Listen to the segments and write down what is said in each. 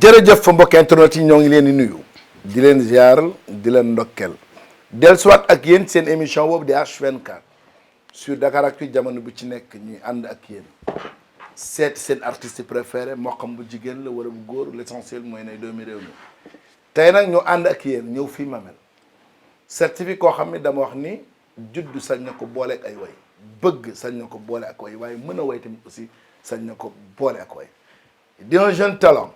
jërëjëf mbokk internet yi ñoo ngi leen di nuyu di leen ziaral di leen ndokkel dellusiwaat ak yéen seen émission boobu di H24 sur Dakaractu jamono bu ci nekk ñuy ànd ak yéen seet seen artiste préféré moo xam bu jigéen la wala bu góor l'essentiel mooy ne doomi réew mi tey nag ñu ànd ak yéen ñëw fii Mamel certifié koo xam ne dama wax ni juddu sañ na ko boole ak ay way bëgg sañ na ko boole ak way waaye mën a way tamit aussi sañ na ko boole ak way di un jeune talent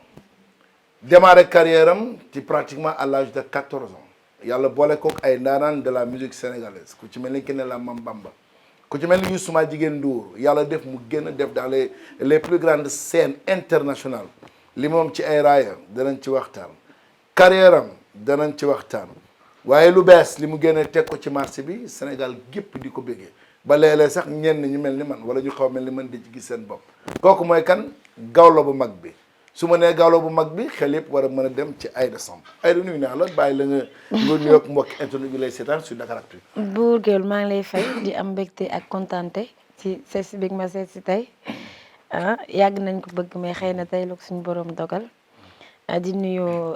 démarré carrière am ci pratiquement à l'âge de 14 ans yàlla boole kook ay ndaanaan de la musique sénégalaise ku ci mel ni ki ne la Mam Bamba ku ci mel ni Youssou Jigéen Ndour yàlla def mu génn def dans les plus grandes scènes internationales li moom ci ay raaya danañ ci waxtaan carrière am danañ ci waxtaan waaye lu bees li mu génne teg ko ci marché bi Sénégal gépp di ko béggee ba léeg-léeg sax ñenn ñu mel ni man wala ñu xaw mel ni man di ci gis seen bopp kooku mooy kan gawlo bu mag bi su ma nee gawlo bu mag bi xel yëpp war a mën a dem ci Aïda Samb Aïda nuyu naa la bàyyi la nga nuyoog mbokki internet bi lay seetaan sur Dakaractu. Buur Gueweul maa ngi lay fay di am mbégte ak kontaante ci seet si bi ma seet si tey yàgg nañ ko bëgg mais xëy na tey la ko suñu borom dogal di nuyu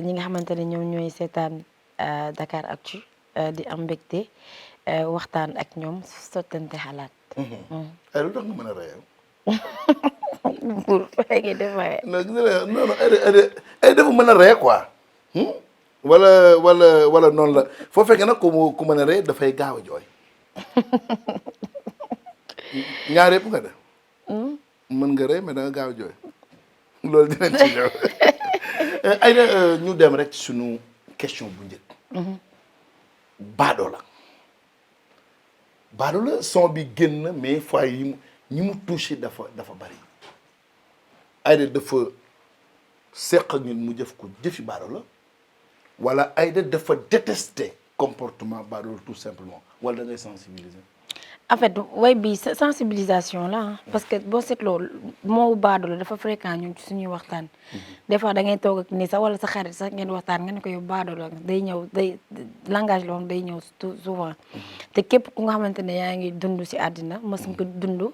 ñi nga xamante ne ñoom ñooy seetaan Dakaractu di am mbégte waxtaan ak ñoom sottante xalaat. ay lu tax nga mën a reyal. Buur fay ngi def waaye. non ay dafa mën a rey quoi. wala noonu la foo fekkee nag ku mën a rey dafay gaaw a jooy. ñaar yëpp nga def. mën nga rey mais da nga gaaw a jooy. loolu dinañ ci ñëw. ay ñu dem rek ci sunu question bu njëkk. baadoo la son bi génn mais fois yi ñi mu touché dafa bari Aïda dafa seq ak ñun mu jëf ko jëfi baadoo la wala Aïda dafa détester comportement baadoo la tout simplement wala da ngay sensibiliser. En fait way bi sensibilisation la parce que boo seetloo moo baadoo la dafa fréquent ñun ci suñuy waxtaan. des fois da ngay toog ak ni sax wala sa xarit sax ngeen waxtaan nga ne ko yow baadoo la day ñëw day langage la woon day ñëw souvent te képp ku nga xamante ne yaa ngi dund ci àddina mas nga dund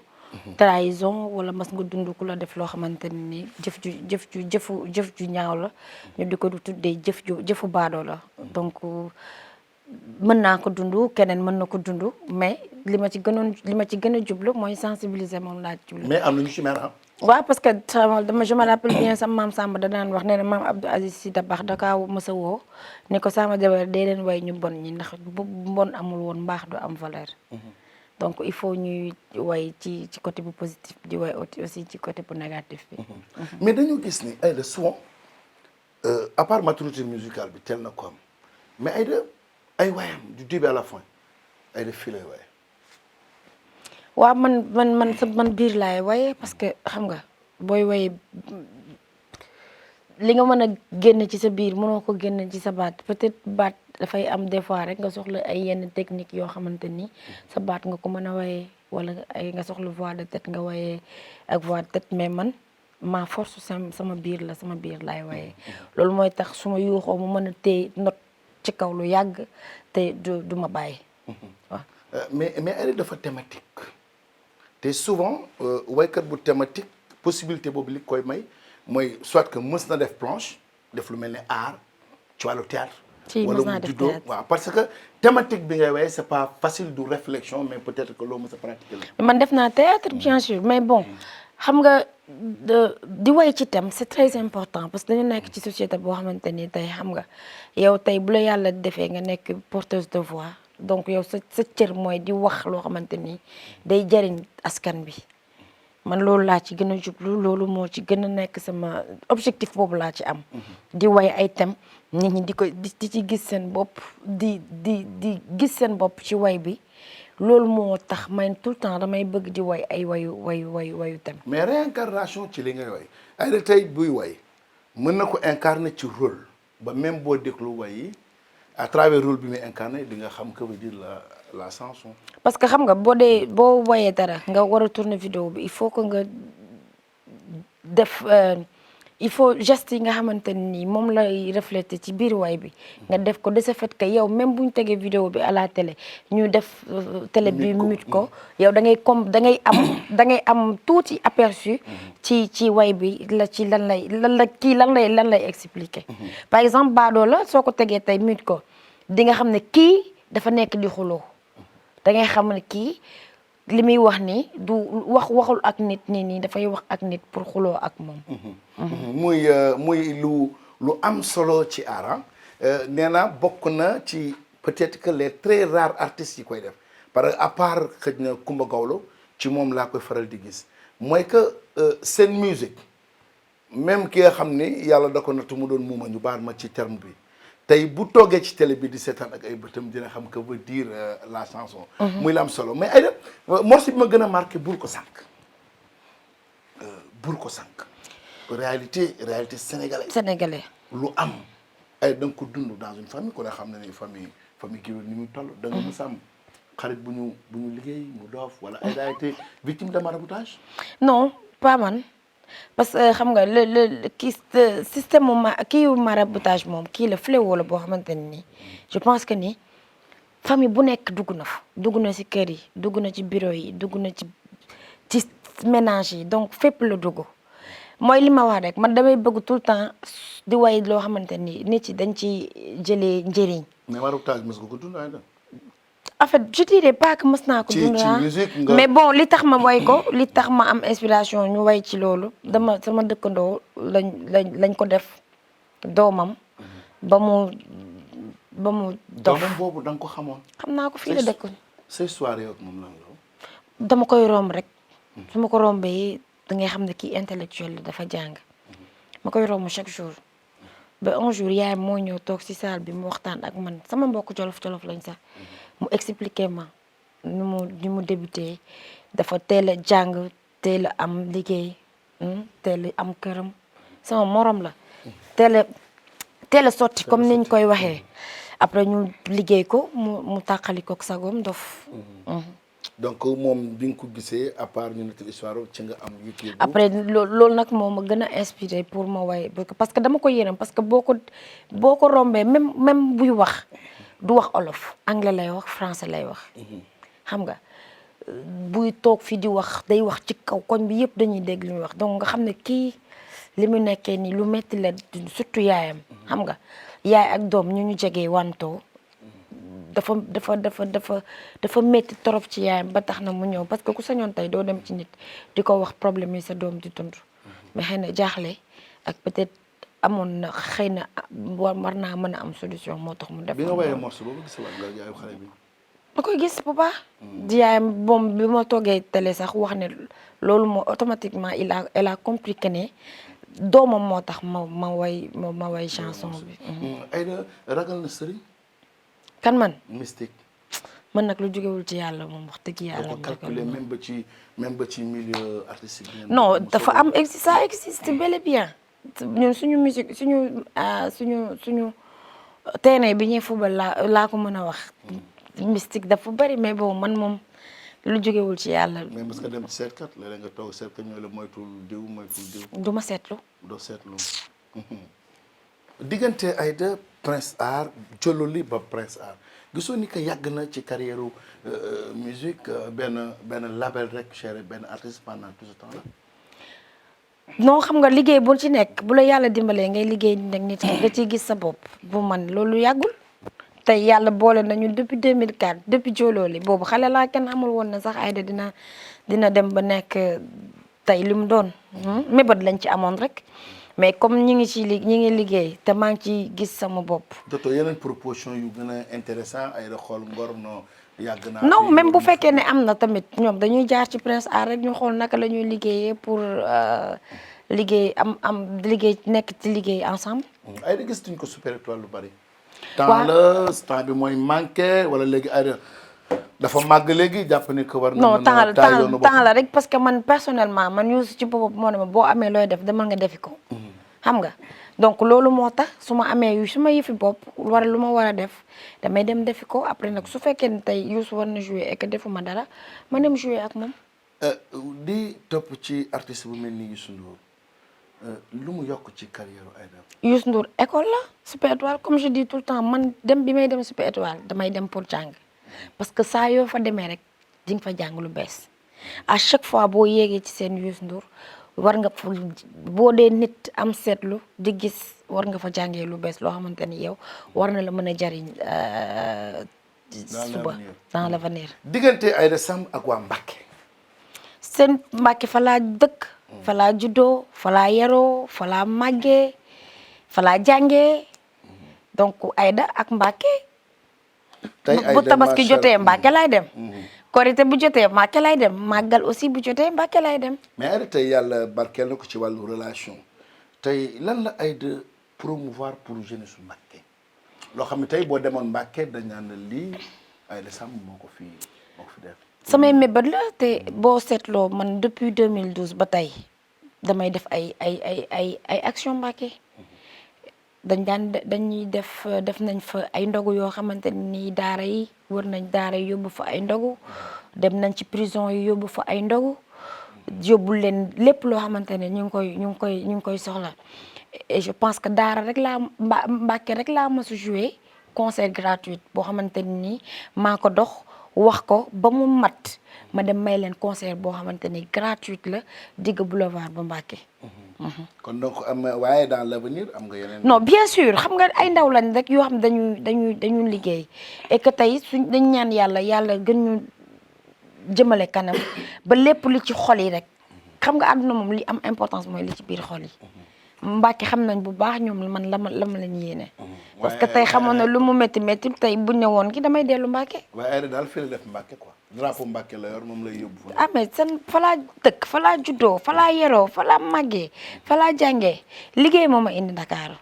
trahison wala mas nga dund ku la def loo xamante ne ni jëf ju ñaaw la ñu di ko tuddee jëfu baadoo la donc mën naa ko dund keneen mën na ko dund mais li ma ci gën a jublu mooy sensibiliser moom laa jublu. mais am na ñu ci mer waaw parce que je me rappelle bien sama maam Samba da daan wax nee na maam Abdou Aziz Sy Dabakh da kaa mës a woo ne ko sama jabar dee leen way ñu bon ñi ndax bu mbon amul woon mbaax du am valeur. donc il faut ñuy way ci côté bu positif di way aussi ci côté bu négatif bi. mais dañu gis ni Aïda souvent à part maturité musicale bi teel na ko am mais Aïda ay wayam du début à la fin Aïda fii lay waye. waaw man biir laay waye parce que xam nga booy waye li nga mën a génn ci sa biir mënoo ko génn ci sa baat peut-être baat dafay am des fois rek nga soxla ay yenn technique yoo xamante ni sa baat nga ko mën a waye wala ay nga soxla voix de tête nga waye ak voix de tête mais man ma force sama biir laay waye loolu mooy tax su ma yuuxoo mu mën a téye note ci kaw lu yàgg te du ma bàyyi waaw. mais Aïda dafa thématique te souvent waykat bu thématique possibilité boobu li koy may mooy soit que mës na def planche def lu mel ni art ci wàllu théâtre wala mu juddoo waaw parce que thématique bi ngay waye c'est pas facile du réflexion mais peut-être que loo mës a pratiquer la. man def naa théâtre bien sûr mais bon xam nga di way ci thème c'est très important parce que dañu nekk ci société boo xamante ni tey xam nga yow tey bu la yàlla defee nga nekk porteuse de voix donc yow sa cër mooy di wax loo xamante ni day jariñ askan bi man loolu laa ci gën a jublu loolu moo ci gën a nekk sama objectif boobu laa ci am. di way ay thème nit ñi di ci gis seen bopp di gis seen bopp ci way bi loolu moo tax man tout le temps damay bëgg di way ay wayu thème. mais réincarnation ci li ngay way Aïda tey buy way mën na ko incarner ci rôle ba même boo déglu way yi à travers rôle bi muy incarné di nga xam que veut dire la chanson. parce que xam nga boo wayee dara nga war a tourner vidéo bi il faut que nga def il faut geste yi nga xamante ni moom lay refléter ci biir way bi nga def ko de ce fait que yow même bu ñu tegee vidéo bi à la télé ñu def télé bi mute ko yow da ngay am tuuti aperçu ci way bi la ci lan lay expliquer par exemple baadoo la soo ko tegee tey mute ko di nga xam ne kii dafa nekk di xuloo da ngay xam ne kii li muy wax ni du waxul ak nit nii dafay wax ak nit pour xuloo ak moom. muy lu am solo ci aar nee naa bokk na ci peut-être que les très rares artistes yi koy def parce que à part xëj na Kumba Gawlo ci moom laa koy faral di gis mooy que seen musique même ki nga xam ni yàlla da ko nattu mu doon muuma ñu baal ma ci terme bi. tey bu toogee ci télé bi di seetaan ak ay bëtam dina xam que veut dire la chanson. muy la am solo mais ay morceau bi ma gën a marqué bul ko sànq. bul ko sànq. réalité sénégalais. lu am ay da nga ko dund dans une famille ku ne xam ne ni famille Guèyeul ni muy toll. da nga mës a am xarit bu ñu liggéey mu doof wala ay a été victime de maraboutage. non pas man. parce que xam nga le système maraboutage moom kii la fléau la boo xamante ne nii je pense que ni famille bu nekk dugg na ci kër yi dugg na ci bureau yi dugg na ci ménage yi donc fépp la dugg mooy li ma wax rek man damay bëgg tout le temps di way loo xamante ni nit yi dañ ci jëlee njëriñ. mais maraboutage mos nga ko dund en fait je dirais pas que mës naa ko dund mais bon li tax ma way ko li tax ma am inspiration ñu way ci loolu sama dëkkandoo lañ ko def doomam ba mu dof doomam boobu da nga ko xamoon xam naa ko fii la dëkkoon say soirée yow moom lan la dama koy romb rek su ma ko rombee da ngay xam ne kii intellectuel la dafa jàng ma koy romb chaque jour ba un jour yaay moo ñëw toog ci salle bi mu waxtaan ak man sama mbokk jolof lañ sax mu expliqué ma ni mu débuté dafa teel a jàng teel a am liggéey teel a am këram sama morom la teel a sotti comme niñ koy waxee après ñu liggéey ko mu tàqali ko sagoom dof. donc moom bi nga ko gisee à part ñu nekk histoire ci nga am YouTube. après loolu nag moo ma gën a inspiré pour ma way parce que dama ko yërëm parce que boo ko rombee même buy wax. du wax olof anglais lay wax français lay wax xam nga buy toog fii di wax day wax ci kaw koñ bi yëpp dañuy dégg li muy wax donc nga xam ne kii li mu nekkee nii lu metti la surtout yaayam xam nga yaay ak doom ñu jegee wantoo dafa metti torop ci yaayam ba tax na mu ñëw parce que ku sañoon tey doo dem ci nit di ko wax problème yi sa doom di dund mais xëy na jaaxle ak peut-être amoon na xëy na war naa mën a am solution moo tax mu def. bi nga woyee morceau boobu gis nga yaayu xale bi. ma koy gis bu baax. di yaayam moom bi ma toogee télé sax wax ne loolu moo automatiquement elle a compris que ne doomam moo tax ma way chanson bi. Aïda ragal na sëriñ. kan man. mystique. man nag lu jógewul ci yàlla moom wax dëgg yàlla. ko calculer même ba ci milieu artistique. non dafa am ça existe bel et bien. ñun suñu musique suñu terrain bi ñuy fubal laa ko mën a wax. mystique dafa bari mais bon man moom lu jógewul ci yàlla. mais parce que dem ci seetkat léeg-léeg nga toog seetkat ñooy la moytul diw. du ma seetlu. doo seetlu. diggante Aïda Prince Art Jololi ba Prince Art gisoo ni que yàgg na ci carrière musique benn label rek géré benn artiste pendant tout ce temps là. non xam nga liggéey bu ci nekk bu la yàlla dimbalee ngay liggéey nag nit ki nga ciy gis sa bopp bu man loolu yàggul tey yàlla boole nañu depuis 2004 depuis Jololi boobu xale laa kenn amul woon na sax Aïda dina dem ba nekk tey li mu doon mébat lañ ci amoon rek mais comme ñi ngi liggéey te maa ngi ci gis sama bopp. dootoo yeneen proposition yu gën a intéressant Aïda xool ngor no yàgg naa non même bu fekkee ne am na tamit ñoom dañuy jaar ci Prince Art rek ñu xool naka la ñuy liggéeyee pour liggéey liggéey nekk ci liggéey ensemble. Aïda gis tuñ ko Super Étoile lu bari. temps bi mooy manqué wala léegi Aïda dafa màgg léegi jàpp ni que war na non temps la rek parce que man personnellement man Youssou ci boppam moo ne ma boo amee looy def demal nga defi ko. xam nga donc loolu moo tax su ma amee su ma yëfi bopp lu ma war a def damay dem defi ko après nag su fekkee ne tey Youssou war na jouer et que defuma dara ma dem jouer ak moom. di topp ci artiste bu mel ni Youssou Ndour lu mu yokk ci carrière Aïda. Youssou Ndour école la Super Étoile comme je dis tout le temps man dem bi may dem Super Étoile damay dem pour jàng parce que saa yoo fa demee rek di nga fa jàng lu bees à chaque fois boo yéegee ci seen Youssou Ndour war nga fa boo dee nit am seetlu di gis war nga fa jàngee lu bees loo xamante ni yow war na la mën a jariñ suba dans l'avenir. diggante Aïda Samb ak waa Mbacké. seen Mbacké fa laa dëkk. fa laa juddoo fa laa yaroo fa laa màggee fa laa jàngee donc Aïda ak Mbacké. tey bu tabaski jotee Mbacké laay dem. korité bu jotee Mbacké laay dem màggal aussi bu jotee Mbacké laay dem. mais Aïda tey yàlla barkeel na ko ci wàllu relation tey lan la Aïda promouvoir pour jeunesse su Mbacké loo xam ne tey boo demoon Mbacké dañ naan la lii Aïda Samb moo ko fi def. samay mébét la te boo seetloo man depuis 2012 ba tey damay def ay action Mbacké dañuy def nañ fa ay ndogu yoo xamante ni daara yi wër nañ daara yi yóbbu fa ay ndogu dem nañ ci prison yi yóbbu fa ay ndogu yóbbu leen lépp loo xamante ne ñu ngi koy soxla et je pense que daara rek laa Mbacké rek laa mës a joué concert gratuit boo xamante ni maa ko dox wax ko ba mu mat ma dem may leen concert boo xamante ni gratuite la digg boulevard ba Mbacké. kon donc waaye dans l'avenir am nga yeneen. non bien sûr xam nga ay ndaw lañ rek yoo xam dañu liggéey et que tey dañ ñaan yàlla gën ñu jëmale kanam ba lépp li ci xol yi rek xam nga àdduna moom li am importance mooy li ci biir xol yi. Mbacké xam nañ bu baax ñoom man la ma lañ yéene. parce que tey xamoon na lu mu métti tey buñ ne woon ki damay dellu Mbacké. waaye Aïda daal fii la def Mbacké quoi drapeau Mbacké la yor moom lay yóbbu. ah mais fa laa dëkk fa laa juddoo fa laa yeroo fa laa màggee fa laa jàngee liggéey moo ma indi Dakar.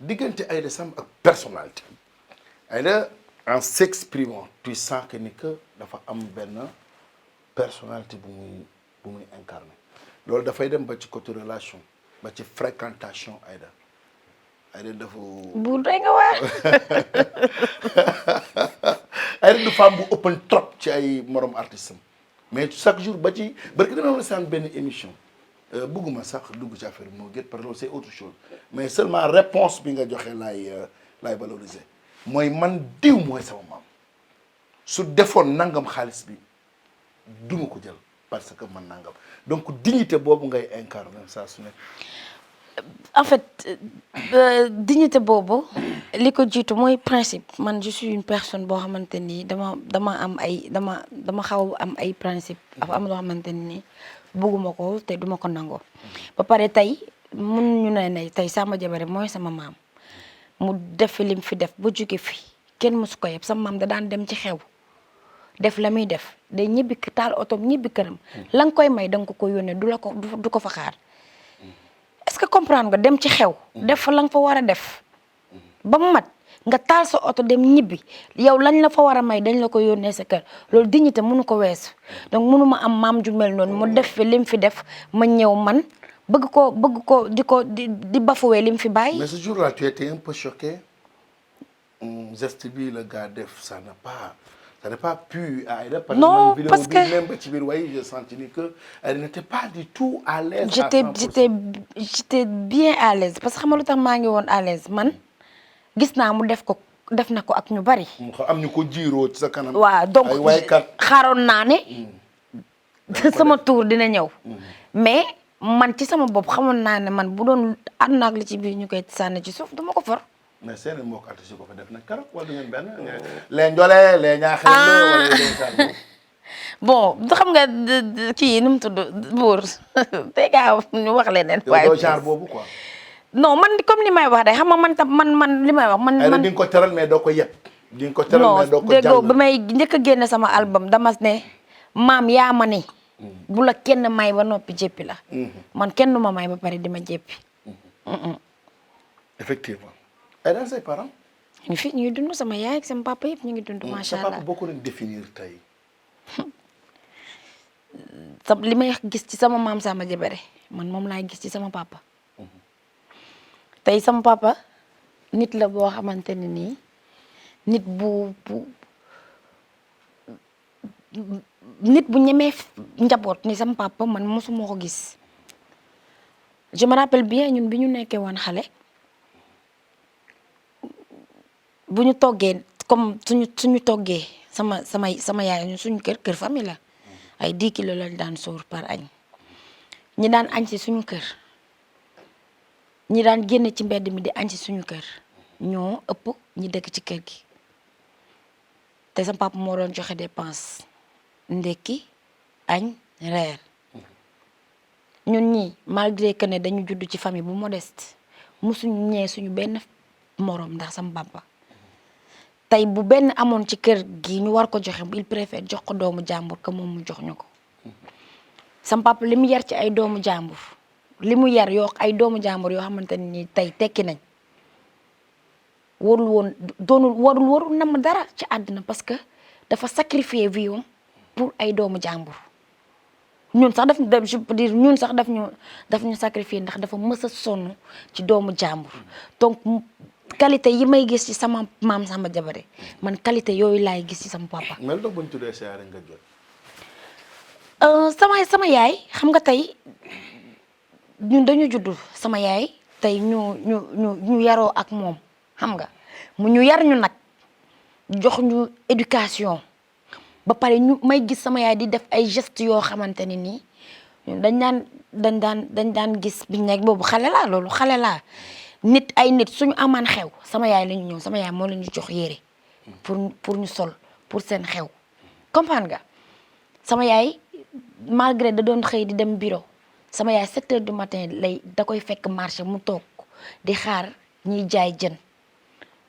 diggante Aïda Samb ak personnalité. Aïda en s'exprimant tu sens que ni que dafa am benn personnalité bu muy incarné loolu dafay dem ba ci côté relation. ba ci fréquentation Aïda dafa. bu doy nga waar. Aïda du femme bu open trop ci ay morom artiste am mais chaque jour ba ci barki dama la saan benn émission bëgguma sax dugg ci affaire moo gét parce que loolu c'est autre chose mais seulement réponse bi nga joxe laay valoriser mooy man diw mooy sama maam su defoon nangam xaalis bi duma ko jël parce que man nangam donc dignité boobu ngay incarner saa su nekk. en fait dignité boobu li ko jiitu mooy principe man je suis une personne boo xamante ni dama xaw am ay principe dafa am loo xamante ni bëgguma ko te duma ko nangoo ba pare tey mun ñu ne tey Samba Jabare mooy sama maam mu def lim fi def ba jóge fi kenn mësu ko yeb sama maam da daan dem ci xew def la muy def day ñibbi taal otom ñibbi këram la nga koy may da nga ko yónnee du ko fa xaar est-ce que comprendre nga dem ci xew def fa la nga fa war a def ba mu mat nga taal sa oto dem ñibbi yow lañ la fa war a may dañ la ko yónnee sa kër loolu dignité mënu ko weesu donc mënu ma am maam ju mel noonu mu def fi lim fi def ma ñëw man bëgg ko di bafoué lim fi bàyyi. mais ce jour-là tu étais un peu choqué geste bi le gars def ça n'a pas pu Aïda. Non, parce que même ba ci biir way j'ai senti que elle n'était pas du tout à l'aise. j'étais bien à l'aise parce que xam nga lu tax maa ngi woon à l'aise man gis naa mu def na ko ak ñu bari. am ñu ko jiiroo ci sa kanam. waaw donc ay waykat xaaroon naa ne sama tour dina ñëw. mais man ci sama bopp xamoon naa ne man bu doon ànd naag li ci biir ñu koy sànni ci suuf duma ko for. mais seen mbokk artiste ko fa def nag keroog wala du ngeen benn les njole les ñaaxee wala bon xam nga kii nu mu tudd buur tey gaa ñu wax leneen. waaye doo genre boobu quoi. non man comme ni may wax de xam nga man tam man li may wax man. di nga ko teral mais doo ko yeb. di nga ko teral mais doo ko jàll. non déggoo ba may njëkk a génne sama album dama ne maam yaa ma ni. bu la kenn may ba noppi jéppi la. man kenn du ma may ba pare di ma jéppi. effectivement. et dans ses parents. ñu fi ñu ngi dund sama yaay ak sama papa yëpp ñu ngi dund macha allah. sa papa boo ko doon définir tey. li may gis ci sama maam Samba Jabare man moom laay gis ci sama papa. tey sama papa nit la boo xamante ne nii nit bu ñemee njaboot ni sama papa man mosuma ko gis je me rappelle bien ñun bi ñu nekkee woon xale bu ñu toggee comme suñu toggee sama yaay ñun suñu kër famille la ay 10 kilos lañ daan sóor par añ ñi daan añ si suñu kër ñi daan génn ci mbedd mi di añ si suñu kër ñoo ëpp ñi dëkk ci kër gi te sama papa moo doon joxe dépense ndekki añ reer ñun ñi malgré que ne dañu judd ci famille bu modeste musuñu ñee suñu benn morom ndax sama papa tey bu benn amoon ci kër gi ñu war ko joxe il préfère jox ko doomu jàmbur que moom mu jox ñu ko sama papa li mu yar ci ay doomu jàmbur li mu yar yoo ay doomu jàmbur yoo xamante ni tey tekki nañ warul nam dara ci àddina parce que dafa sacrifier vie am pour ay doomu jàmbur ñun sax je peux dire ñun sax daf ñu sacrifier ndax dafa mës a sonn ci doomu jàmbur donc qualité yi may gis ci sama maam Samba Jabare man qualité yooyu laay gis ci sama papa. mel na buñ tuddee sa yaay nga jot. sama yaay xam nga tey ñun dañu juddu sama yaay tey ñu yaroo ak moom xam nga mu ñu yar ñu nag jox ñu éducation ba pare may gis sama yaay di def ay gestes yoo xamante ne nii ñun dañ daan gis biñ nekk boobu xale laa nit suñu amaan xew sama yaay la ñu ñëw sama yaay moo leen ñu jox yére pour ñu sol pour seen xew comprendre nga sama yaay malgré da doon xëy di dem bureau sama yaay 7 heures du matin da koy fekk marché mu toog di xaar ñiy jaay jën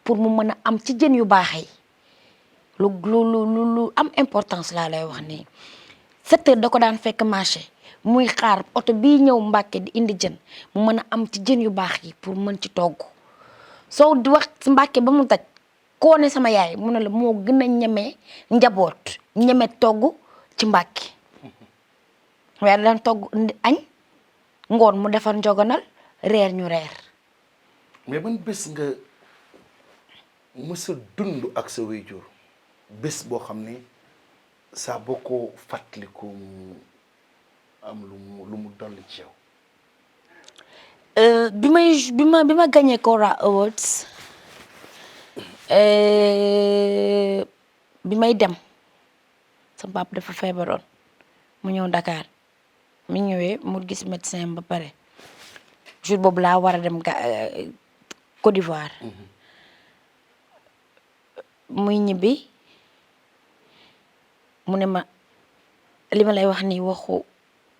pour mu mën a am ci jën yu baax yi lu am importance laa lay wax nii 7 heures da ko daan fekk marché muy xaar oto bii ñëw Mbàkke di indi jën mu mën a am ci jën yu baax yi pour mën ci togg soo di wax Mbàkke ba mu daj koo ne sama yaay mu ne la moo gën a ñeme njaboot ñeme togg ci Mbàkke waaye daan togg añ ngoon mu defar njogonal reer ñu reer. mais ban bés nga mës a dund ak sa waajur bés boo xam ni saa boo ko fàttaliku mu am lu mu dolli ci yow. bi ma gagné Kora Awards bi may dem sama papa dafa feebaroon mu ñëw Dakar mi ñëwee mu gis médecin ba pare jour boobu laa war a dem Côte d'Ivoire. muy ñibbi mu ne ma li ma lay wax nii waxu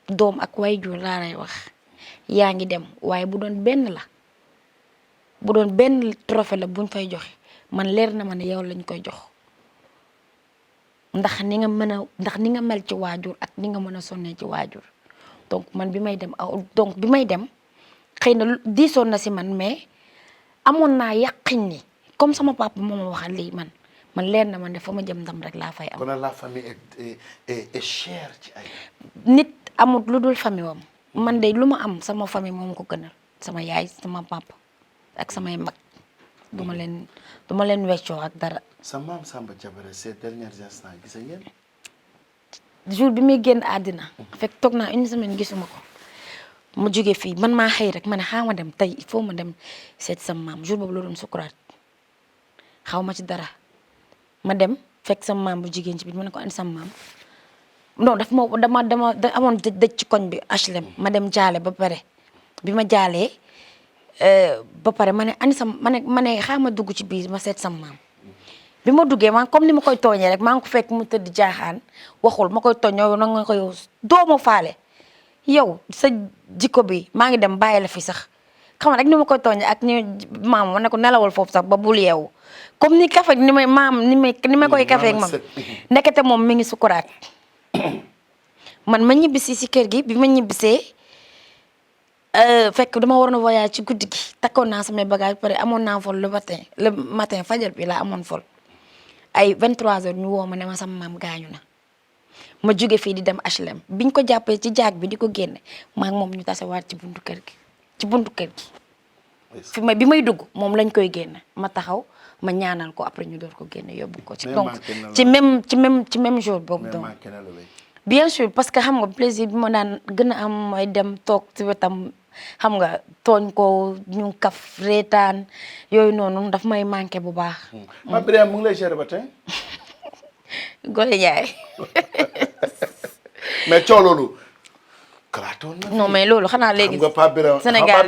doom ak waajur laa lay wax yaa ngi dem waaye bu doon benn trophée la buñ fay joxe man leer na ma ne yow lañ koy jox ndax ni nga mel ci waajur ak ni nga mën a sonnee ci waajur donc bi may dem xëy na diisoon na si man mais amoon naa yàqin ni comme sama papa moo ma waxal lii man leer na ma ne fa ma jëm ndam rek laa fay am. kon la famille est chère ci ay. nit amut lu dul famille wam man de lu ma am sama famille moom ko gënal sama yaay sama papa ak samay mag duma leen weccoo ak dara. sa maam Samba Jabare ces derniers instants gis ngeen. jour bi muy génn àddina. fekk toog naa une semaine gisuma ko. mu jóge fii man maa xëy rek ma ne xaaral ma dem tey il faut ma dem seet sama maam jour boobu la doon sukuraat xaw ma ci dara ma dem fekk sama maam bu jigéen ci biir ma ne ko andi sama maam non dama amoon dëj ci koñ bi HLM ma dem jaale ba pare bi ma jaalee ba pare ma ne andi sama ma ne xaaral ma dugg ci biir ma seet sama maam bi ma duggee man comme ni ma koy tooñee rek maa ngi ko fekk mu tëdd jaaxaan waxul ma koy tooñ yow nag nga ko yow doomu faale yow sa jikko bi maa ngi dem bàyyi la fi sax xam nga rek ni ma koy tooñee ak ni maam ma ne ko nelawal foofu sax ba bul yeewu comme ni kafe ni ma koy kafeek mam ndekete moom mi ngi sukuraat man ma ñibbisi si kër gi bi ma ñibbisee fekk dama waroon a voyage ci guddi gi takkoon naa samay bagage pare amoon naa vol le matin fajar bi laa amoon vol ay 23h ñu woo ma ne ma sama maam gaañu na ma jóge fii di dem HLM biñ ko jàppee ci jaag bi di ko génne maa ngi moom ñu tasewaat ci buntu kër gi fi bi may dugg moom lañ koy génne ma taxaw ma ñaanal ko après ñu door ko génne yóbbu ko ci donc ci même jour boobu donc bien sûr parce que xam nga plaisir bi ma daan gën a am mooy dem toog ci wetam xam nga tooñ ko ñu kaf reetaan yooyu noonu daf may manqué bu baax. Pape Birahim mu ngi lay gérer ba tey. Gole Ndiaye. mais coow loolu. kalaatoon na non mais loolu xanaa léegi. xam nga Pape Birahim Sénégal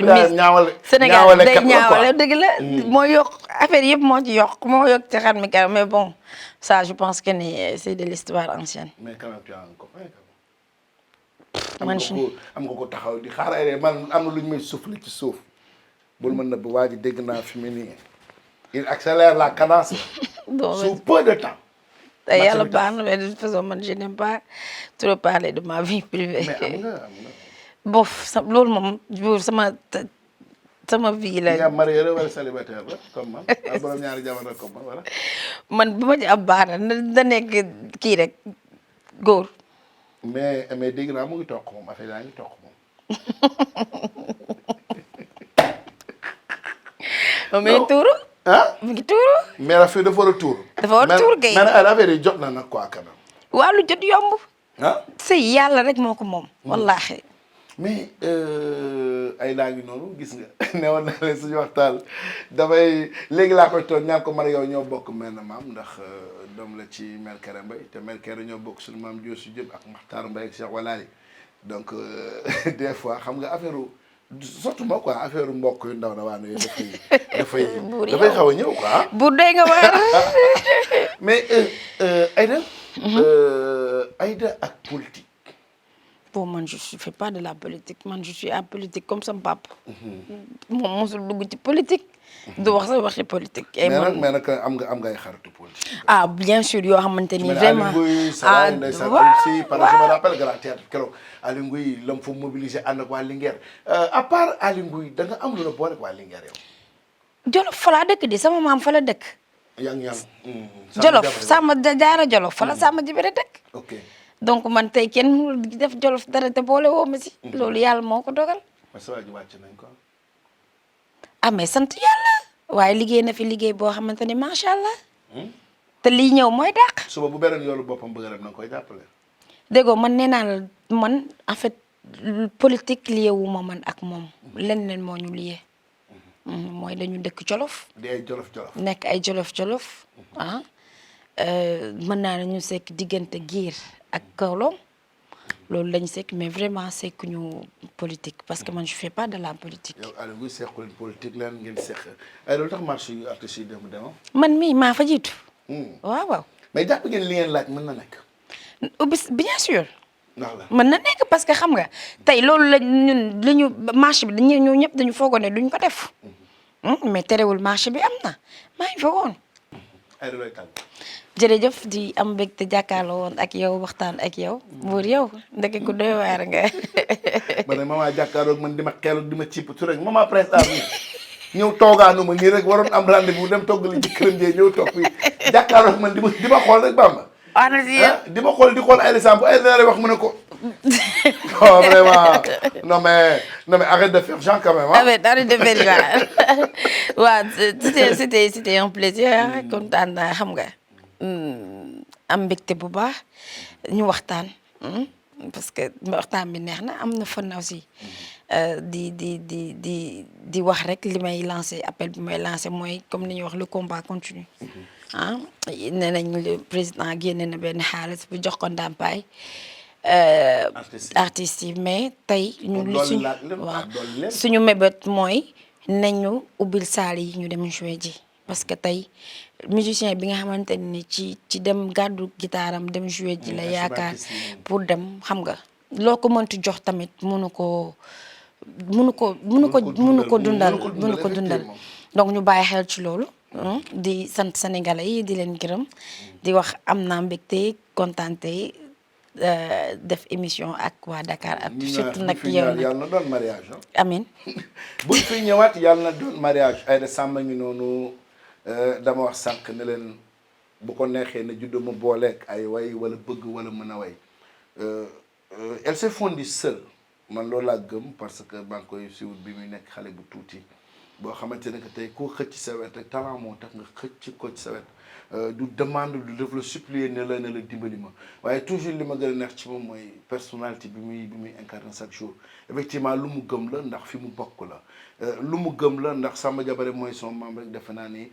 Sénégal day ñaawale dëgg la. moo yokk affaire yëpp moo ci yokk moo yokk ci xar mi kar mais bon ça je pense que ni c'est de l'histoire ancienne. mais quand même tu as un copain. man am nga ko taxaw di xaar ay man am na lu ñu may soufflé ci suuf bul mën na bu waa ji dégg naa fi mu nii il accélère la cadence. sous peu de temps. te yàlla baax na mais de toute façon man je n'aime pas trop parler de ma vie privée. mais am nga bof loolu moom buur sama vie la. yaa marié la wala célibataire la comme man ak borom ñaari jamono comme man wala. man bu ma ci am baax na da nekk kii rek góor. mais dégg naa mu ngi toq moom affaire yaa ngi toq moom. mu ngi tuuru. ah mu ngi tuuru. mais affaire dafa war a tuuru. dafa war a tuuru kay mais nag affaire yi jot na nag quoi quand même. waa lu jot yomb. ah sëy yàlla rek moo ko moom. wallaahi. mais ay laa ngi noonu gis nga ne woon naa leen suñu waxtaan dafay léegi laa koy toog ñaan ko man yow ñoo bokk mel na maam ndax doom la ci Mère Kéré Mbaye te Mère Kéré ñoo bokk suñu maam Diossou Diop ak Makhtar Mbaye ak Cheikh Walali donc des fois xam nga affaire surtout moi quoi affaire mbokk yu ndaw dawaan yooyu dafay xaw a ñëw quoi. bu dee nga waar. mais Aïda. Aïda ak politique. bon man je fais pas de la politique man je suis apolitique comme sama papa. moom mosul dugg ci politique. du wax sa waxi politique. mais nag am nga ay xaritu politique. ah bien sûr yoo xamante ni vraiment. ah waaw si parce que je me rappelle grand théâtre keroog Aly Ngouille lam fa mobiliser ànd ak waa Linguère à part Aly Ngouille da nga am lu la boole ak waa Linguère yow. Jolof fa laa dëkk di sama maam fa la dëkk. yang Jolof Samba Jaara Jolof fa la Samba Jibere dëkk. ok donc man tey kenn mënul def Jolof dara te boole woo ma si. loolu yàlla moo ko dogal. parce que waa ji wàcc nañ ko. ah mais sant yàlla. waaye liggéey na fi liggéey boo xamante ni macha allah. te lii ñëw mooy dàq. suba bu beneen yoolu boppam bëgg rek na nga koy jàppale. déggoo man nee naa la man en fait politique lié wu ma man ak moom leneen moo ñu lié. mooy dañu dëkk Jolof. di ay Jolof. nekk ay Jolof ah. mën naa ne ñu sekk diggante giir ak Kaolack loolu lañu sekk mais vraiment sekk ñu politique parce que man je fais pas de la politique. yow Aly Ngouille sequ leen politique leen ngeen seq ay loolu tax marché yu artistes yi dem demoo. man mii maa fa jiitu. waaw. mais jàpp ngeen li ngeen laaj mën na nekk. bien sûr. ndax la mën na nekk parce que xam nga tey loolu la ñun li ñu marché bi dañu ñëpp dañu foogoon ne duñ ko def. mais terewul marché bi am na maa ngi fa woon. ay looy tàgg. jërëjëf di am mbégte jàkkaarloo woon ak yow waxtaan ak yow buur yow ndeke ku doy waar nga. ma ne maman jàkkaarloo man di ma xeelu di ma cipp tu rek maman Prince Art ñëw toogaanu ma nii rek waroon am rendez-vous dem togg li ci këram jee ñëw toog fii jàkkaarloo man di ma xool rek Bamba. di ma xool di xool ay lisan bu ay dara wax mu ne ko. non vraiment non mais arrête de faire genre quand même ah. arrête de faire genre waaw c'était un plaisir kontaan naa xam nga. am mbégte bu baax ñu waxtaan parce que waxtaan bi neex na am na fan aussi di wax rek li may lancé appel bi may lancé mooy comme ni ñuy wax le combat continue ah nee nañ le président génne na benn xaalis bu jox ko ndàmpaay artistes yi mais tey ñu suñu mébét mooy nañu ubbil saal yi ñu dem jouer ji parce que tey musicien bi nga xamante ni ci dem gàddu gitaaram dem jouer ji la yaakaar pour dem xam nga loo ko mënti jox tamit mënu ko dundal donc ñu bàyyi xel ci loolu di sant sénégalais yi di leen gërëm di wax am naa mbégte kontaante def émission ak waa Dakar ak surtout nag yow nag yàlla na doon mariage amin buñ fi ñëwaat yàlla na doon mariage Aïda Samba ngi noonu dama wax sànq ne leen bu ko neexee ne juddoo ma booleeg ay way wala bëgg wala mën a way elle s'est fondue seule man loolu laa gëm parce que maa ngi koy suivre bi muy nekk xale bu tuuti boo xamante ne que tey koo xëcc sa wet rek talent moo tax nga xëcc ko ci sa wet du demande du def la supplier ne la dimbali ma waaye toujours li ma gën a neex ci moom mooy personnalité bi muy incarné chaque jour effectivement lu mu gëm la ndax fi mu bokk la lu mu gëm la ndax Samba Diabaré mooy son membre rek defe naa ni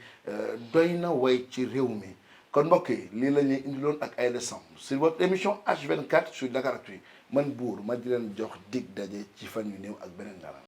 doy na way ci réew mi kon mbokk yi lii la ñuy indiloon ak Aïda Samb sur votre émission H24 sur Dakaractu man buur ma di leen jox dig daje ci fan yu néew ak beneen dara